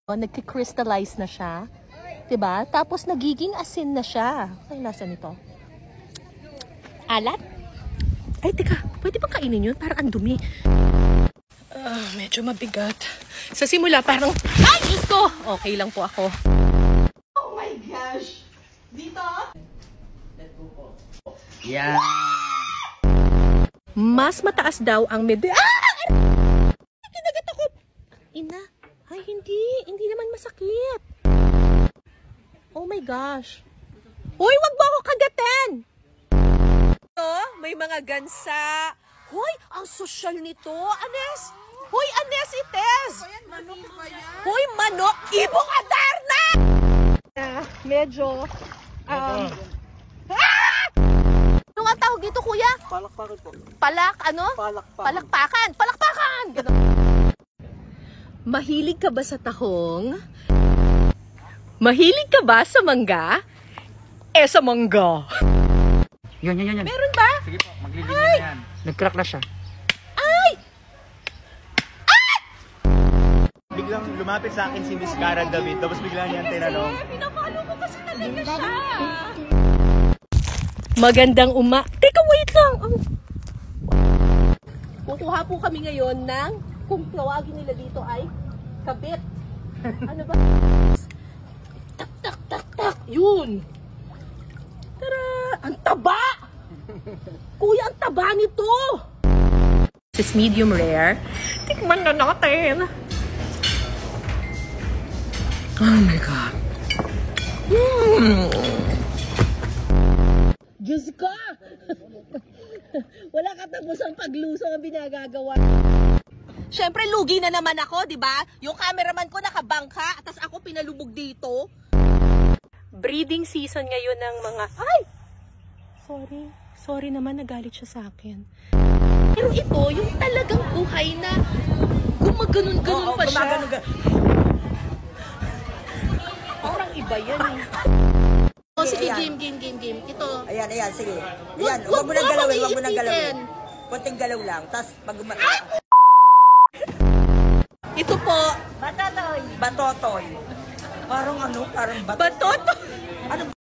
Nagki-crystallize na siya. 'Di ba? Tapos nagiging asin na siya. Ay, nasan ito? Alat? Ay, teka. Pwede bang kainin yun? Parang ang dumi. Medyo mabigat. Sa simula, parang... Ay, Diyos ko! Okay lang po ako. Oh my gosh! Dito? Yeah. Mas mataas daw ang medi... Kinagat ako! Ina, ay hindi. Hindi naman masakit. Oh my gosh. Uy, wag mo ako kagatin! May mga gansa. Hoy, ang sosyal nito. Anes! Hoy, Anes, ites! Hoy, manok! Ibong Adarna! Medyo... Ano nga tawag dito, kuya? Palakpakan po. Ano? Palakpakan. Palakpakan! Ganun. Mahilig ka ba sa tahong? Mahilig ka ba sa mangga? Sa mangga. Yan. Meron ba? Sige po, maglilinya na yan. Nag-crack na siya. Ay! Biglang lumapit sa akin si Miss Cara David, tapos bigla niya tinanong. Pinapalo ko kasi talaga siya. Magandang Teka, wait lang. Kukuha po kami ngayon ng, kung tawagin nila dito ay, kabit. Ano ba? Tak. Yun. Tara! Ang taba! Kuya, ang taba nito! This is medium rare. Tikman na natin. Oh my God. Diyos ka! Wala katapos ang pagluso ang binagagawa. Siyempre, lugi na naman ako, di ba? Yung cameraman ko nakabangka, tapos ako pinalubog dito. Breeding season ngayon ng mga... Ay! Sorry naman, nagalit siya sa akin. Pero ito, yung talagang buhay na gumaganon-ganon pa siya. Parang iba yan eh. Sige, game. Ito. Ayan, sige. Ayan, Wag huwag mo nang mo galawin, akong huwag mo nang galawin. iipitin. Konting galaw lang, tas pag Ito po. Batotoy. Parang ano, parang Batot. Ano